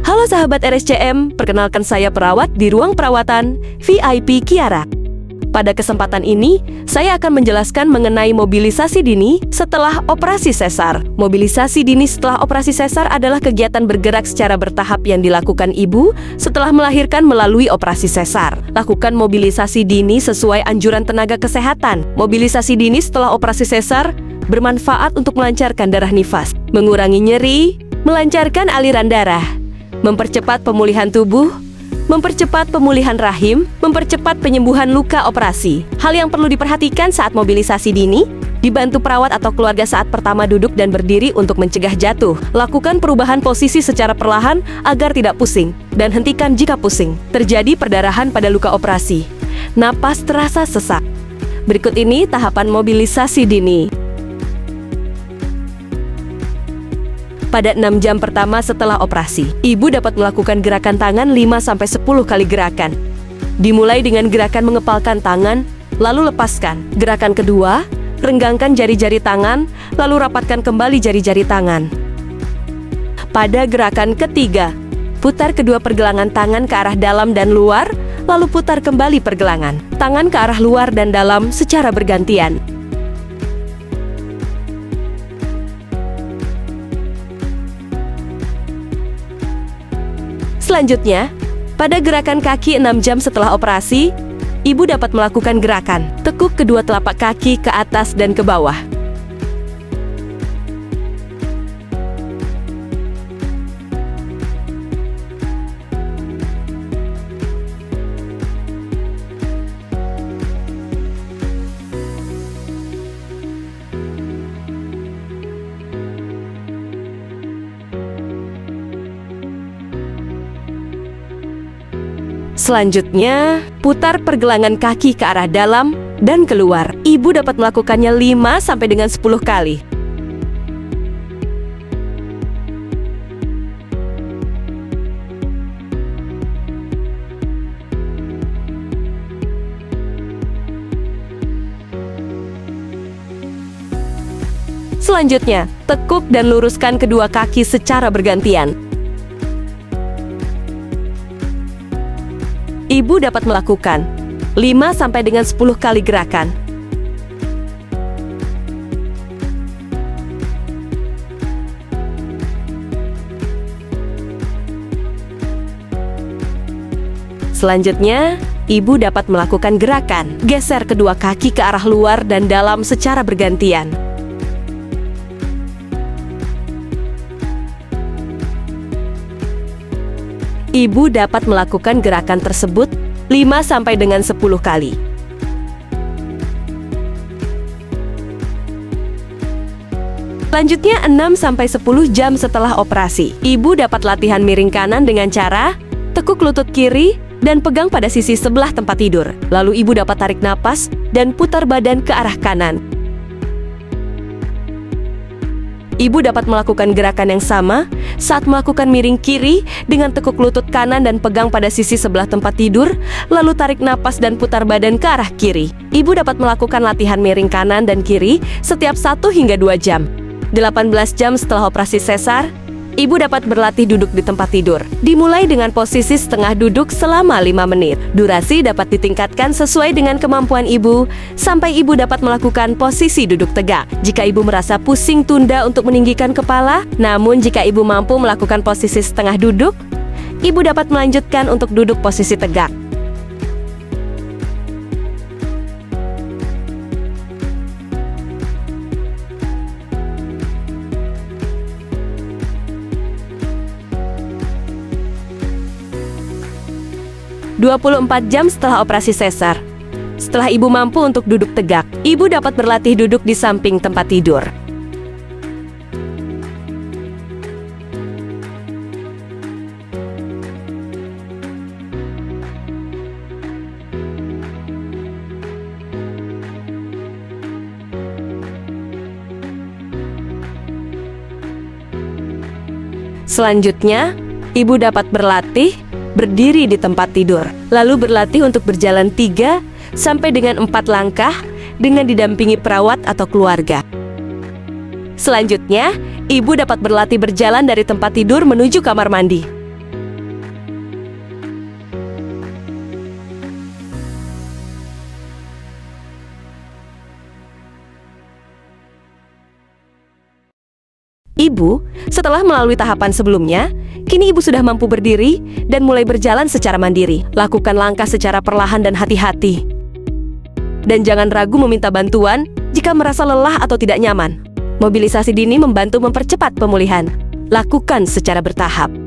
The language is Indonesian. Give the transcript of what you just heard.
Halo sahabat RSCM, perkenalkan saya perawat di ruang perawatan VIP Kiara. Pada kesempatan ini, saya akan menjelaskan mengenai mobilisasi dini setelah operasi sesar. Mobilisasi dini setelah operasi sesar adalah kegiatan bergerak secara bertahap yang dilakukan ibu setelah melahirkan melalui operasi sesar. Lakukan mobilisasi dini sesuai anjuran tenaga kesehatan. Mobilisasi dini setelah operasi sesar bermanfaat untuk melancarkan darah nifas, mengurangi nyeri, melancarkan aliran darah, mempercepat pemulihan tubuh, mempercepat pemulihan rahim, mempercepat penyembuhan luka operasi. Hal yang perlu diperhatikan saat mobilisasi dini, dibantu perawat atau keluarga saat pertama duduk dan berdiri untuk mencegah jatuh. Lakukan perubahan posisi secara perlahan agar tidak pusing, dan hentikan jika pusing. Terjadi perdarahan pada luka operasi. Napas terasa sesak. Berikut ini tahapan mobilisasi dini. Pada 6 jam pertama setelah operasi, ibu dapat melakukan gerakan tangan 5-10 kali gerakan. Dimulai dengan gerakan mengepalkan tangan, lalu lepaskan. Gerakan kedua, renggangkan jari-jari tangan, lalu rapatkan kembali jari-jari tangan. Pada gerakan ketiga, putar kedua pergelangan tangan ke arah dalam dan luar, lalu putar kembali pergelangan tangan ke arah luar dan dalam secara bergantian. Selanjutnya, pada gerakan kaki 6 jam setelah operasi, ibu dapat melakukan gerakan tekuk kedua telapak kaki ke atas dan ke bawah. Selanjutnya, putar pergelangan kaki ke arah dalam dan keluar. Ibu dapat melakukannya 5-10 kali. Selanjutnya, tekuk dan luruskan kedua kaki secara bergantian. Ibu dapat melakukan 5-10 kali gerakan. Selanjutnya, ibu dapat melakukan gerakan geser kedua kaki ke arah luar dan dalam secara bergantian. Ibu dapat melakukan gerakan tersebut 5-10 kali. Selanjutnya 6-10 jam setelah operasi, ibu dapat latihan miring kanan dengan cara tekuk lutut kiri dan pegang pada sisi sebelah tempat tidur. Lalu ibu dapat tarik napas dan putar badan ke arah kanan. Ibu dapat melakukan gerakan yang sama saat melakukan miring kiri dengan tekuk lutut kanan dan pegang pada sisi sebelah tempat tidur, lalu tarik napas dan putar badan ke arah kiri. Ibu dapat melakukan latihan miring kanan dan kiri setiap 1 hingga 2 jam. 18 jam setelah operasi sesar, ibu dapat berlatih duduk di tempat tidur. Dimulai dengan posisi setengah duduk selama 5 menit. Durasi dapat ditingkatkan sesuai dengan kemampuan ibu, sampai ibu dapat melakukan posisi duduk tegak. Jika ibu merasa pusing tunda untuk meninggikan kepala, namun jika ibu mampu melakukan posisi setengah duduk, ibu dapat melanjutkan untuk duduk posisi tegak. ...24 jam setelah operasi sesar. Setelah ibu mampu untuk duduk tegak, ibu dapat berlatih duduk di samping tempat tidur. Selanjutnya, ibu dapat berlatih berdiri di tempat tidur, lalu berlatih untuk berjalan 3 sampai dengan 4 langkah dengan didampingi perawat atau keluarga. Selanjutnya, ibu dapat berlatih berjalan dari tempat tidur menuju kamar mandi. Ibu, setelah melalui tahapan sebelumnya, kini ibu sudah mampu berdiri dan mulai berjalan secara mandiri. Lakukan langkah secara perlahan dan hati-hati. Dan jangan ragu meminta bantuan jika merasa lelah atau tidak nyaman. Mobilisasi dini membantu mempercepat pemulihan. Lakukan secara bertahap.